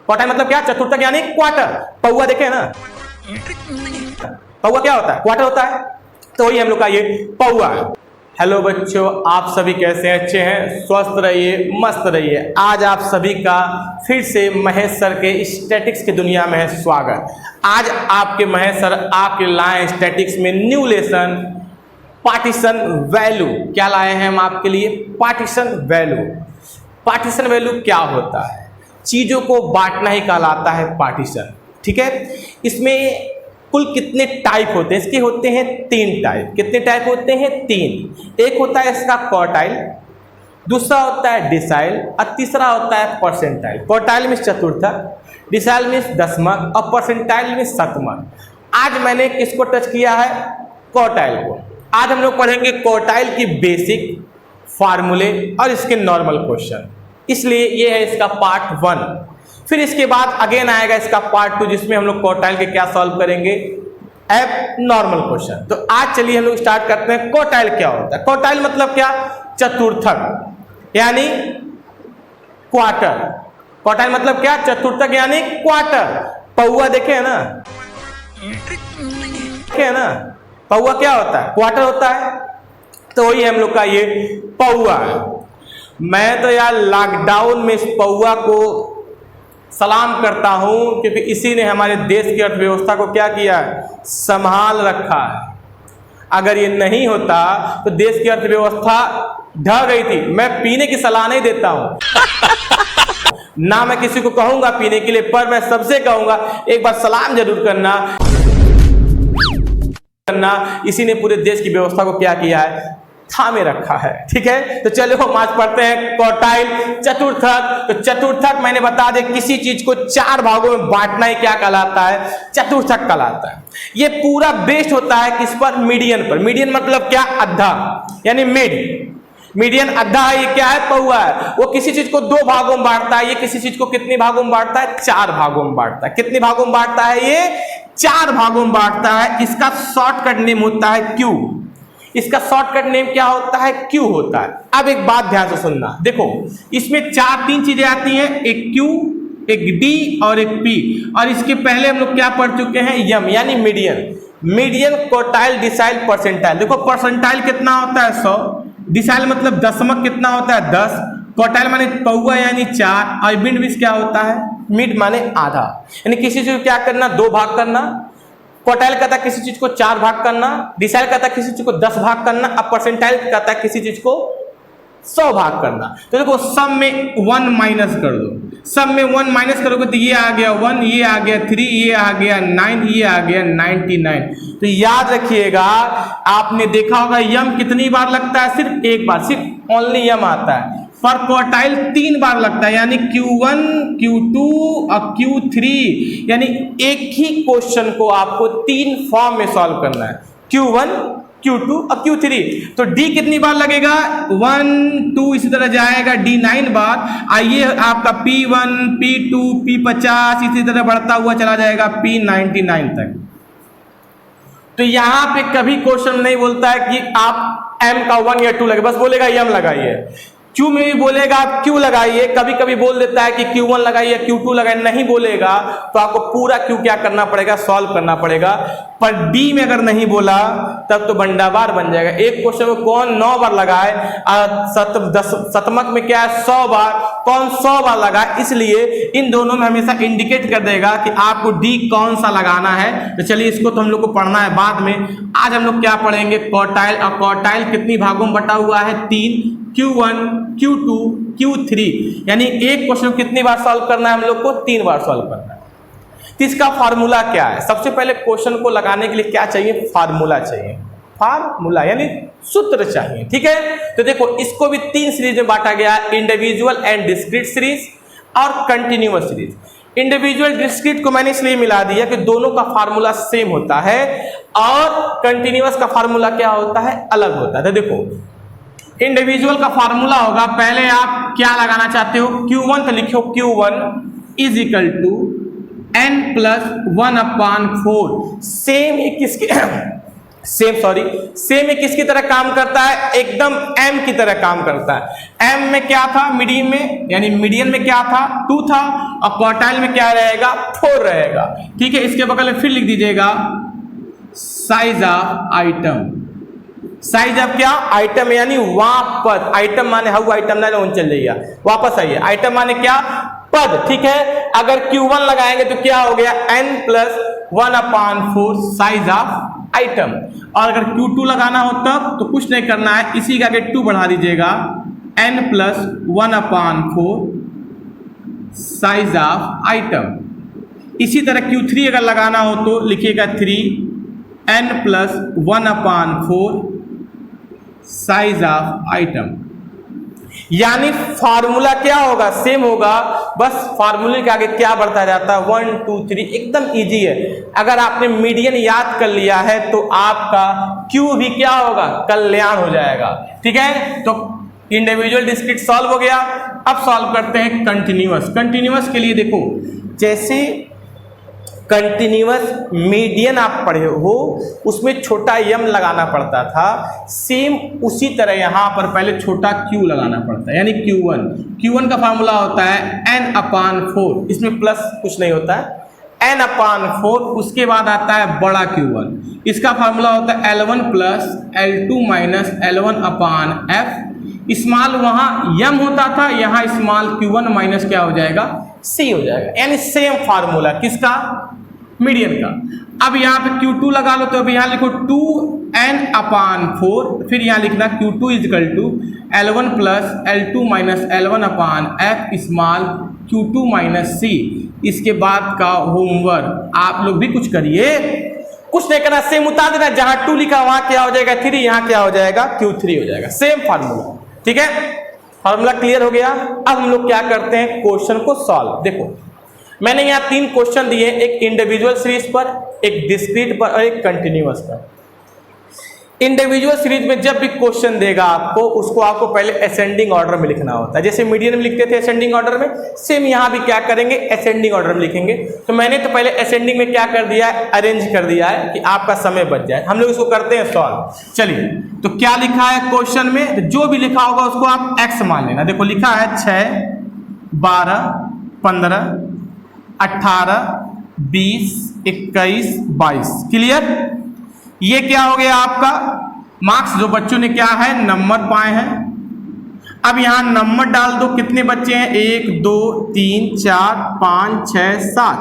Quartile मतलब क्या? चतुर्थक यानी क्वार्टर। पौवा देखे ना, पौवा क्या होता है? क्वार्टर होता है। तो वही हम लोग का ये पौवा है। हेलो बच्चों, आप सभी कैसे हैं? अच्छे हैं? स्वस्थ रहिए, मस्त रहिए। आज आप सभी का फिर से महेश सर के स्टैटिक्स की दुनिया में है स्वागत। आज आपके महेश सर आपके लाए स्टैटिक्स में न्यू लेसन पार्टीशन वैल्यू। क्या लाए हैं हम आपके लिए? Partition value. पार्टीशन वैल्यू क्या होता है? चीज़ों को बांटना ही कहलाता है पार्टीशन। ठीक है, इसमें कुल कितने टाइप होते हैं? इसके होते हैं 3 टाइप। कितने टाइप होते हैं? 3। एक होता है इसका क्वार्टाइल, दूसरा होता है डिसाइल और तीसरा होता है परसेंटाइल। क्वार्टाइल मीन्स चतुर्थक, डिसाइल मीन्स दशमक और परसेंटाइल मीन्स शतमक। आज मैंने किसको टच किया है? क्वार्टाइल को। आज हम लोग पढ़ेंगे क्वार्टाइल की बेसिक फार्मूले और इसके नॉर्मल क्वेश्चन। इसलिए ये है इसका पार्ट 1। फिर इसके बाद अगेन आएगा इसका पार्ट 2 जिसमें हम लोग क्वार्टाइल के क्या सॉल्व करेंगे? एब नॉर्मल क्वेश्चन। तो आज चलिए हम लोग स्टार्ट करते हैं। क्वार्टाइल क्या होता है? क्वार्टाइल मतलब क्या? चतुर्थक यानी क्वार्टर। क्वार्टाइल मतलब क्या? चतुर्थक यानी क्वार्टर। पौवा देखे ना, देखे ना, पौवा क्या होता है? क्वार्टर होता है। तो वही हम लोग का ये पौवा है। मैं तो यार लॉकडाउन में इस पौवा को सलाम करता हूं, क्योंकि इसी ने हमारे देश की अर्थव्यवस्था को क्या किया है? संभाल रखा है। अगर ये नहीं होता तो देश की अर्थव्यवस्था ढह गई थी। मैं पीने की सलाह नहीं देता हूं ना मैं किसी को कहूंगा पीने के लिए, पर मैं सबसे कहूंगा एक बार सलाम जरूर करना। इसी ने पूरे देश की व्यवस्था को क्या किया है? थामे रखा है। ठीक है, तो चलो हम आज पढ़ते हैं क्वार्टाइल चतुर्थक। तो चतुर्थक मैंने बता दिया, किसी चीज को 4 भागों में बांटना ही क्या कहलाता है? चतुर्थक कहलाता है। ये पूरा बेस्ड होता है किस पर? मीडियन पर। मीडियन मतलब क्या? आधा यानी मिड। मीडियन आधा है। ये क्या है? पौवा है। वो किसी चीज को 2 भागों में बांटता है। ये किसी चीज को कितने भागों में बांटता है? 4 भागों में बांटता है। कितने भागों में बांटता है? ये 4 भागों में बांटता है। इसका शॉर्टकट नेम होता है क्यू। इसका शॉर्टकट नेम क्या होता है? क्यू होता है। अब एक बात ध्यान से सुनना, देखो इसमें 3 चीजें आती हैं, एक क्यू, एक डी और एक पी। और इसके पहले हम लोग क्या पढ़ चुके हैं? यम यानी median. Median, quartile, decile, percentile. देखो परसेंटाइल कितना होता है? 100। डिसाइल मतलब दशमक कितना होता है? 10। क्वार्टाइल माने पौवा यानी 4। और मिड मीन्स क्या होता है? मिड माने आधा। यानी किसी चीज को क्या करना? 2 भाग करना। क्वार्टाइल कहता है किसी चीज को 4 भाग करना। डिसाइल कहता है किसी चीज को 10 भाग करना। अब परसेंटाइल कहता है किसी चीज को 100 भाग करना। तो देखो सब में 1 माइनस कर दो। सब में 1 माइनस करोगे तो ये आ गया 1, ये आ गया 3, ये आ गया 9, ये आ गया 99। तो याद रखिएगा, आपने देखा होगा यम कितनी बार लगता है? सिर्फ एक बार, सिर्फ ओनली यम आता है। पर क्वार्टाइल 3 बार लगता है, यानी Q1, Q2 और Q3। यानी एक ही क्वेश्चन को आपको 3 फॉर्म में सॉल्व करना है, Q1, Q2 और Q3। तो D कितनी बार लगेगा? 1, 2 इसी तरह जाएगा D 9 बार। आइए आपका P1, P2, P50 इसी तरह बढ़ता हुआ चला जाएगा P99 तक। तो यहां पे कभी क्वेश्चन नहीं बोलता है कि आप M का 1 या 2 लगे, बस बोलेगा M लगाइए। क्यू में भी बोलेगा आप क्यू लगाइए। कभी कभी बोल देता है कि Q1 लगाइए, Q2 लगाइए, नहीं बोलेगा तो आपको पूरा क्यू क्या करना पड़ेगा? सॉल्व करना पड़ेगा। पर डी में अगर नहीं बोला तब तो बंडाबार बन जाएगा। एक क्वेश्चन में कौन 9 बार लगाए, शतमक में क्या है? 100 बार। कौन 100 बार लगाए? इसलिए इन दोनों में हमेशा इंडिकेट कर देगा कि आपको डी कौन सा लगाना है। तो चलिए इसको तो हम लोग को पढ़ना है बाद में। आज हम लोग क्या पढ़ेंगे? क्वार्टाइल। और क्वार्टाइल कितनी भागों में बटा हुआ है? 3। Q1, Q2, Q3। यानी एक क्वेश्चन कितनी बार सॉल्व करना है हम लोग को? 3 बार सॉल्व करना है। तो इसका फार्मूला क्या है? सबसे पहले क्वेश्चन को लगाने के लिए क्या चाहिए? फार्मूला चाहिए। फार्मूला यानी सूत्र चाहिए। ठीक है, तो देखो इसको भी 3 सीरीज में बांटा गया है, इंडिविजुअल एंड डिस्क्रीट सीरीज और कंटिन्यूअस सीरीज। इंडिविजुअल डिस्क्रीट को मैंने इसलिए मिला दिया कि दोनों का फार्मूला सेम होता है और कंटिन्यूअस का फार्मूला क्या होता है? अलग होता है। तो देखो इंडिविजुअल का फार्मूला होगा, पहले आप क्या लगाना चाहते हो? Q1 तो लिखो Q1 is equal to n + 1/4। Same ये किसके सेम एक किसकी तरह काम करता है, एकदम m की तरह काम करता है। m में क्या था मीडियन में, यानी मीडियन में क्या था 2 था, और क्वार्टाइल में क्या रहेगा 4 रहेगा। ठीक है, इसके बगल में फिर लिख दीजिएगा size of item. Size of क्या, आइटम, यानी वापस, आइटम माने हाउ आइटम ना चल जाइए, वापस आइए। आइटम माने क्या, पद। ठीक है, अगर Q1 लगाएंगे तो क्या हो गया n+1/4 साइज ऑफ आइटम, और अगर Q2 लगाना हो तब तो कुछ नहीं करना है, इसी का आगे 2 बढ़ा दीजिएगा n+1/4 साइज ऑफ आइटम। इसी तरह Q3 अगर लगाना हो तो लिखिएगा 3 n+1/4 साइज ऑफ आइटम। यानी फार्मूला क्या होगा, सेम होगा, बस फार्मूले के आगे क्या बढ़ता जाता है 1 2 3, एकदम इजी है। अगर आपने मीडियन याद कर लिया है तो आपका Q भी क्या होगा, कल्याण हो जाएगा। ठीक है, तो इंडिविजुअल डिस्क्रीट सॉल्व हो गया। अब सॉल्व करते हैं कंटिन्यूअस। कंटिन्यूअस के लिए देखो, जैसे कंटिन्यूअस मीडियन आप पढ़े हो उसमें छोटा m लगाना पड़ता था, सेम उसी तरह यहाँ पर पहले छोटा q लगाना पड़ता है, यानी Q1 का फार्मूला होता है n/4, इसमें प्लस कुछ नहीं होता है, n/4। उसके बाद आता है बड़ा Q1, इसका फार्मूला होता है L1 + L2 - L1/f। स्मॉल वहाँ m होता था, यहाँ स्मॉल Q1 माइनस क्या हो जाएगा, c हो जाएगा। यानी सेम फार्मूला किसका, मीडियन का। अब यहाँ पे Q2 लगा लो, तो अब यहाँ लिखो 2n/4, फिर यहाँ लिखना Q2 = L1 + L2 - L1/f small Q2 - c। इसके बाद का होमवर्क आप लोग भी कुछ करिए, कुछ नहीं करना, सेम उतार देना, जहां 2 लिखा वहां क्या हो जाएगा 3, यहाँ क्या हो जाएगा Q3 हो जाएगा, सेम फार्मूला। ठीक है, फार्मूला क्लियर हो गया। अब हम लोग क्या करते हैं, क्वेश्चन को सॉल्व। देखो मैंने यहाँ 3 क्वेश्चन दिए, एक इंडिविजुअल सीरीज पर, एक डिस्क्रीट पर और एक कंटिन्यूअस पर। इंडिविजुअल सीरीज में जब भी क्वेश्चन देगा आपको, उसको आपको पहले असेंडिंग ऑर्डर में लिखना होता है। जैसे मीडियन में लिखते थे असेंडिंग ऑर्डर में, सेम यहाँ भी क्या करेंगे, असेंडिंग ऑर्डर में लिखेंगे। तो मैंने तो पहले असेंडिंग में क्या कर दिया है, अरेंज कर दिया है कि आपका समय बच जाए। हम लोग इसको करते हैं सॉल्व। चलिए, तो क्या लिखा है क्वेश्चन में, जो भी लिखा होगा उसको आप x मान लेना। देखो लिखा है 6 12 15 18 20 21 22। क्लियर, ये क्या हो गया आपका मार्क्स, जो बच्चों ने क्या है नंबर पाए हैं। अब यहां नंबर डाल दो, कितने बच्चे हैं 1 2 3 4 5 6 7,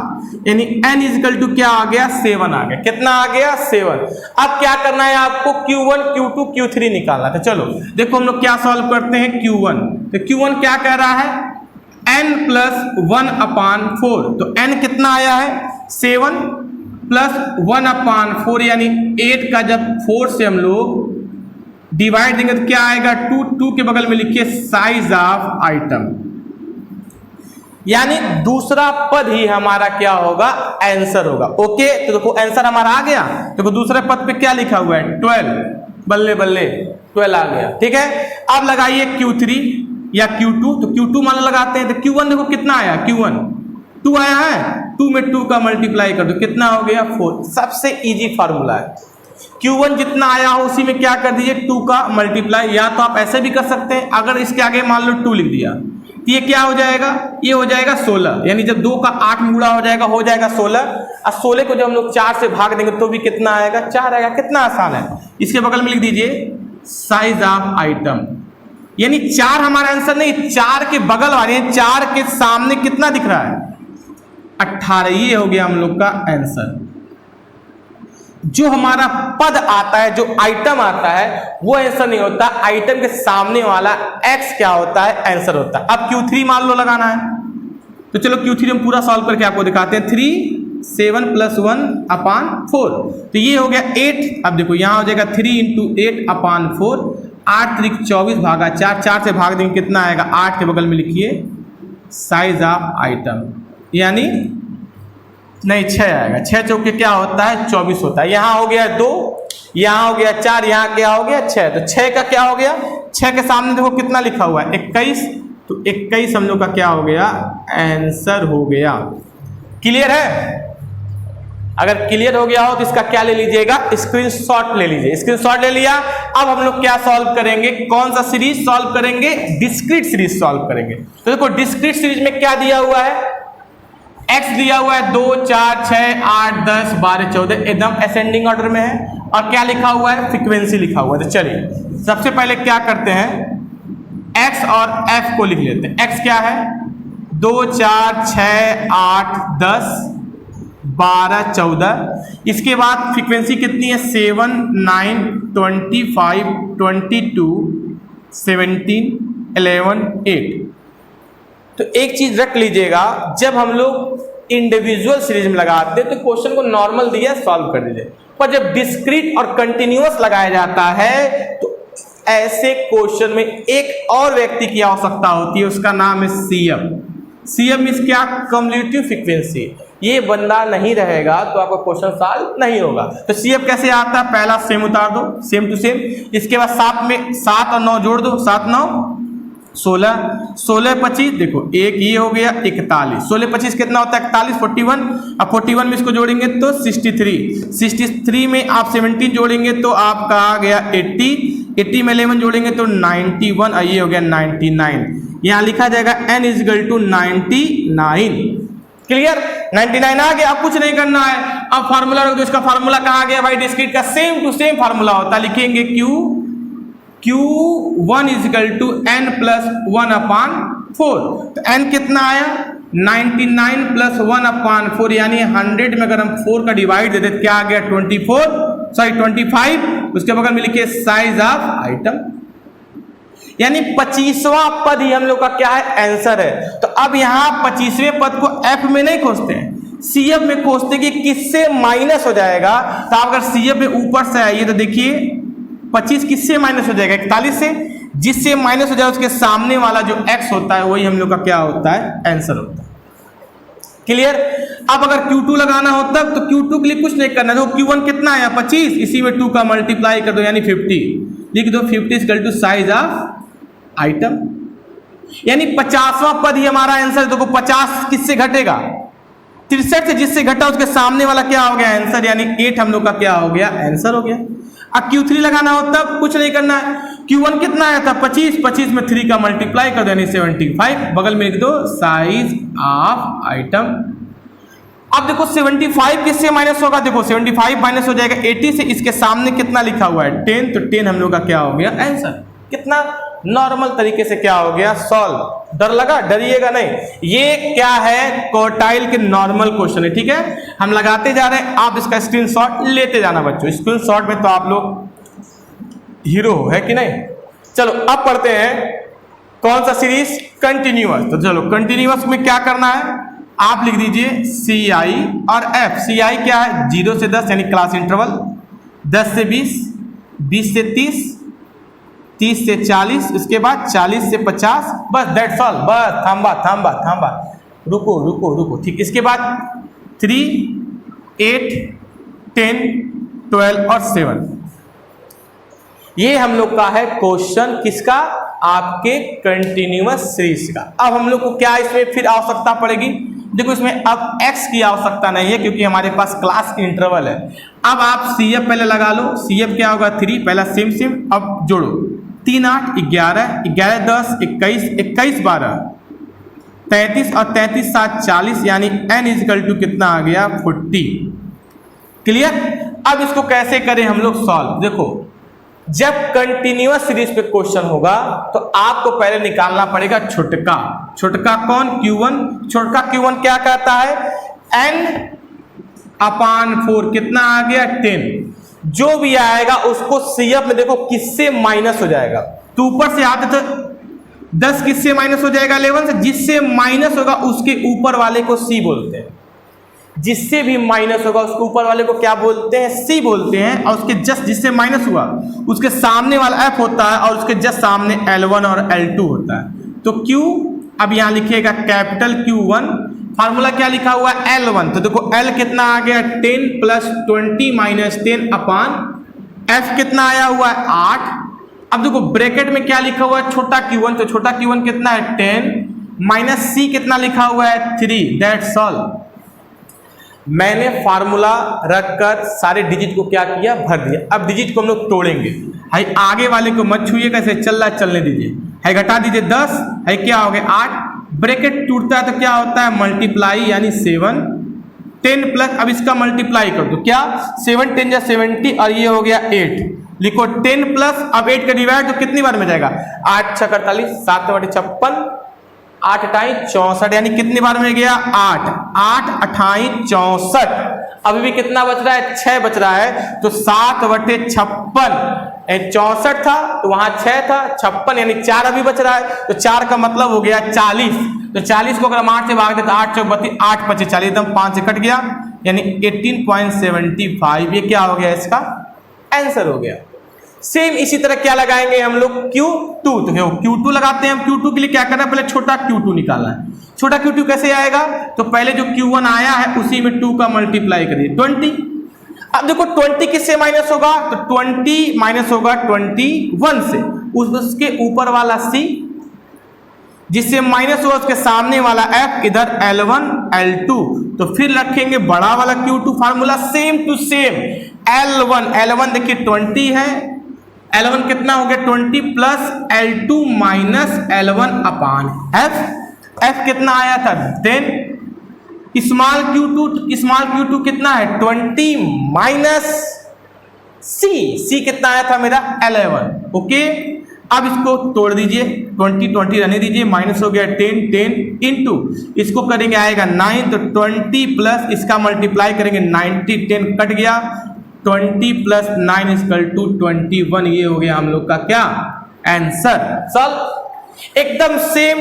यानी n = क्या आ गया 7 आ गया। कितना आ गया 7। अब क्या करना है आपको, Q1 Q2 Q3 निकालना था। चलो देखो हम लोग क्या सॉल्व करते हैं, Q1। तो Q1 क्या कह रहा है, n+1/4, तो n कितना आया है 7 + 1/4, यानी 8 का जब 4 से हम लोग डिवाइड देंगे तो क्या आएगा 2 के बगल में लिखिए साइज ऑफ आइटम, यानी दूसरा पद ही हमारा क्या होगा, आंसर होगा। ओके, तो देखो आंसर हमारा आ गया। देखो दूसरे पद पे क्या लिखा हुआ है 12, बल्ले बल्ले 12 आ गया। ठीक है, अब लगाइए Q3 या Q2, तो Q2 मान लगाते हैं। तो Q1 देखो कितना आया, Q1 2 आया है, 2 में 2 का मल्टीप्लाई कर दो, कितना हो गया 4। सबसे इजी फार्मूला है, Q1 जितना आया हो उसी में क्या कर दीजिए 2 का मल्टीप्लाई। या तो आप ऐसे भी कर सकते हैं, अगर इसके आगे मान लो 2 लिख दिया तो ये क्या हो जाएगा, ये हो जाएगा 16, यानी जब 2 का 8 में गुणा हो जाएगा 16। और 16 को जब हम लोग 4 से भाग देंगे तो भी कितना आएगा 4 आएगा। कितना आसान है, इसके बगल में लिख दीजिए साइज ऑफ आइटम, यानी 4 हमारा आंसर नहीं, 4 के बगल वाले 4 के सामने कितना दिख रहा है 18। ये हो गया हम लोग का आंसर। जो हमारा पद आता है, जो आइटम आता है, वो आंसर नहीं होता, आइटम के सामने वाला x क्या होता है, आंसर होता है। अब Q3 मान लो लगाना है, तो चलो Q3 हम पूरा सॉल्व करके आपको दिखाते हैं। 3 7 + 1/4, तो ये हो गया 8। अब देखो यहाँ हो जाएगा 3 × 8/4, 8 3 24 भागा 4, 4 से भाग देंगे कितना आएगा 8, के बगल में लिखिए साइज ऑफ आइटम, यानी नहीं 6 आएगा। 6 चौके क्या होता है 24 होता है। यहाँ हो गया 2, यहाँ हो गया 4, यहाँ क्या हो गया 6। तो 6 का क्या हो गया, 6 के सामने देखो कितना लिखा हुआ है 21, तो 21 हम लोग का क्या हो गया आंसर हो गया। क्लियर है, अगर क्लियर हो गया हो तो इसका क्या ले लीजिएगा, स्क्रीनशॉट ले लीजिए। स्क्रीनशॉट ले लिया। अब हम लोग क्या सॉल्व करेंगे, कौन सा सीरीज सॉल्व करेंगे, डिस्क्रीट सीरीज सॉल्व करेंगे। तो देखो डिस्क्रीट सीरीज में क्या दिया हुआ है, x दिया हुआ है 2 4 6 8 10 12 14, एकदम असेंडिंग ऑर्डर में है। और क्या लिखा हुआ है, फ्रीक्वेंसी लिखा हुआ है। तो चलिए सबसे पहले क्या करते हैं, x और f को लिख लेते हैं। x क्या है, 2 4 6 8 10 12 14। इसके बाद फ्रीक्वेंसी कितनी है, 7 9 25 22 17 11 8। तो एक चीज रख लीजिएगा, जब हम लोग इंडिविजुअल सीरीज में लगाते हैं तो क्वेश्चन को नॉर्मल दिया सॉल्व कर दीजिए, पर जब डिस्क्रीट और कंटिन्यूअस लगाया जाता है तो ऐसे क्वेश्चन में एक और व्यक्ति की आवश्यकता होती है, उसका नाम है सीएम। सीएम मींस क्या, कम्युलेटिव फ्रीक्वेंसी। ये बंदा नहीं रहेगा तो आपका क्वेश्चन सॉल्व नहीं होगा। तो सीएम कैसे आता है, पहला सेम उतार दो, सेम टू सेम। इसके बाद 7 में 7 और 9 जोड़ दो, 7 9 16 16 25, देखो एक ये हो गया 41, 16 25 कितना होता है 41 41। अब 41 में इसको जोड़ेंगे तो 63 में आप 17 जोड़ेंगे तो आपका आ गया 80 में 11 जोड़ेंगे तो 91 और ये हो गया 99। यहाँ लिखा जाएगा n = 99। क्लियर, 99 आ गया। अब कुछ नहीं करना है, अब फार्मूला रख दो। इसका फार्मूला कहाँ आ गया भाई, डिस्क्रीट का सेम टू सेम फार्मूला होता है। लिखेंगे Q1 = n + 1/4। तो n कितना आया, 99 + 1/4, यानी 100 में अगर हम 4 का डिवाइड दे देते क्या आ गया, 25। उसके बगल में लिखिए साइज ऑफ आइटम, यानी 25वां पद ही हम लोग का क्या है, आंसर है। तो अब यहाँ 25वें पद को f में नहीं खोजते हैं, CF में खोजते कि किससे माइनस हो जाएगा। तो अगर CF में ऊपर से आइए तो देखिए 25 किससे माइनस हो जाएगा, 41 से। जिससे माइनस हो जाए उसके सामने वाला जो x होता है वही हम लोग का क्या होता है, आंसर होता है। क्लियर। अब अगर Q2 लगाना हो तब तो Q2 के लिए कुछ नहीं करना है। तो Q1 कितना आया 25, इसी में 2 का मल्टीप्लाई कर दो यानी 50, लिख दो 50 = साइज ऑफ आइटम, यानी 50वां पद ही हमारा आंसर। देखो 50 किससे घटेगा, 63 से जिससे घटा उसके सामने वाला क्या हो गया, आंसर, यानी 8 हम लोग का क्या हो गया, आंसर हो गया। अब Q3 लगाना हो तब कुछ नहीं करना है। Q1 कितना आया था 25 में 3 का मल्टीप्लाई कर दो यानी 75, बगल में लिख दो साइज ऑफ आइटम। अब देखो 75 किससे माइनस होगा, देखो 75 माइनस हो जाएगा 80 से, इसके सामने कितना लिखा हुआ है 10, तो 10 हम लोग का क्या हो गया, आंसर। कितना नॉर्मल तरीके से क्या हो गया, सॉल्व। डर लगा, डरिएगा नहीं। ये क्या है, क्वार्टाइल के नॉर्मल क्वेश्चन है, ठीक है। हम लगाते जा रहे हैं, आप इसका स्क्रीनशॉट लेते जाना बच्चों। स्क्रीनशॉट में तो आप लोग हीरो है कि नहीं। चलो अब पढ़ते हैं कौन सा सीरीज, कंटिन्यूअस। तो चलो कंटिन्यूअस में क्या करना है, आप लिख दीजिए CI और F। CI क्या है, 0 से 10 यानी क्लास इंटरवल, 10 से 20, 20 से 30, 30 से 40, उसके बाद 40 से 50, बस दैट्स ऑल। बस थांबा, रुको, ठीक। इसके बाद 3 8 10 12 और 7, ये हम लोग का है क्वेश्चन, किसका, आपके कंटिन्यूअस सीरीज का। अब हम लोग को क्या इसमें फिर आवश्यकता पड़ेगी, देखो इसमें अब x की आवश्यकता नहीं है क्योंकि हमारे पास क्लास इंटरवल है। अब आप CF पहले लगा लो, CF क्या होगा 3, पहला सेम, अब जोड़ो 3 8 11 11 10 21 21 12 33 और 33 7 40, यानी n = कितना आ गया 40। क्लियर। अब इसको कैसे करें हम लोग सॉल्व, देखो जब कंटिन्यूअस सीरीज पे क्वेश्चन होगा तो आपको पहले निकालना पड़ेगा छोटका कौन, Q1। छोटका Q1 क्या कहता है, n/4, कितना आ गया 10। जो भी आएगा उसको CF में देखो किससे माइनस हो जाएगा, तो ऊपर से आते तो 10 किससे माइनस हो जाएगा 11 से, जिससे माइनस होगा उसके ऊपर वाले को C बोलते हैं। जिससे भी माइनस होगा उसके ऊपर वाले को क्या बोलते हैं, C बोलते हैं। और उसके जस्ट जिससे माइनस हुआ उसके सामने वाला F होता है और उसके जस्ट सामने L1 और L2 होता है। तो Q, अब यहाँ लिखिएगा कैपिटल Q1, फार्मूला क्या लिखा हुआ है L1। तो देखो L कितना आ गया 10 + 20 - 10/, F कितना आया हुआ है 8। अब देखो ब्रैकेट में क्या लिखा हुआ है छोटा Q1, तो छोटा Q1 कितना है 10 - C कितना लिखा हुआ है 3, दैट्स ऑल। मैंने फार्मूला रखकर सारे डिजिट को क्या किया, भर दिया। अब डिजिट को हम लोग तोड़ेंगे। है आगे वाले को मत छूइए, कैसे चल रहा है चलने दीजिए। है घटा दीजिए 10, है क्या हो गया 8, ब्रैकेट टूटता है तो क्या होता है मल्टीप्लाई, यानी 7 10 प्लस, अब इसका मल्टीप्लाई कर दो, क्या 7 10 या 70 और ये हो गया 8, लिखो 10 प्लस, अब 8 का डिवाइड तो कितनी बार में जाएगा 8 6 48, 7 बटे 56, 8 8 64, यानी कितनी बार में गया 8 8 28 64। अभी भी कितना बच रहा है 6 बच रहा है, तो 7 बटे 56, 64 था तो वहां 6 था, 56 यानी 4 अभी बच रहा है, तो 4 का मतलब हो गया 40। तो 40 को अगर हम 8 से भाग दें तो 8 चौक 32, 8 पचे 40, एकदम 5 से कट गया, यानी 18.75 ये क्या हो गया इसका आंसर हो गया। सेम इसी तरह क्या लगाएंगे हम लोग Q2, तो Q2 लगाते हैं हम। Q2 के लिए क्या करना है, पहले छोटा Q2 निकालना है। छोटा Q2 कैसे आएगा, तो पहले जो Q1 आया है उसी में 2 का मल्टीप्लाई करिए 20। अब देखो 20 किससे माइनस होगा, तो 20 माइनस होगा 21 से, उसके ऊपर वाला C जिससे माइनस हुआ उसके सामने वाला F, इधर L1 L2, तो फिर रखेंगे बड़ा वाला Q2, formula same to same. L1 देखिए 20 है, L1 कितना हो गया 20 प्लस L2 माइनस L1 अपान F कितना आया था 10, स्मॉल Q2 कितना है 20 माइनस C कितना आया था मेरा 11। ओके, अब इसको तोड़ दीजिए, 20 रहने दीजिए, माइनस हो गया 10 इंटू इसको करेंगे आएगा 9, तो 20 प्लस इसका मल्टीप्लाई करेंगे 90, 10 कट गया, 20 प्लस 9 इक्वल टू 21, ये हो गया हम लोग का क्या आंसर। सॉल्व एकदम सेम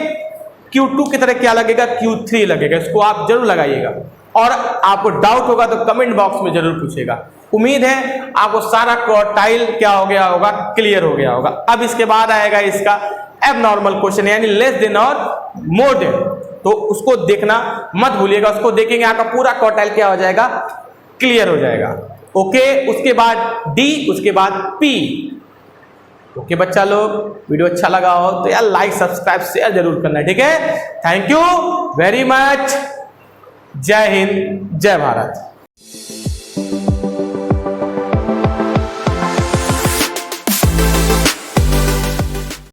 Q2 की तरह क्या लगेगा Q3 लगेगा, इसको आप जरूर लगाइएगा, और आपको डाउट होगा तो कमेंट बॉक्स में जरूर पूछेगा। उम्मीद है आपको सारा क्वार्टाइल क्या हो गया होगा, क्लियर हो गया होगा। अब इसके बाद आएगा इसका एबनॉर्मल क्वेश्चन, यानी लेस देन और मोर देन, तो उसको देखना मत भूलिएगा, उसको देखेंगे आपका पूरा क्वार्टाइल क्या हो जाएगा, क्लियर हो जाएगा। ओके, उसके बाद D, उसके बाद P। ओके बच्चा लोग, वीडियो अच्छा लगा हो तो यार लाइक सब्सक्राइब शेयर जरूर करना, ठीक है। थैंक यू वेरी मच, जय हिंद जय भारत।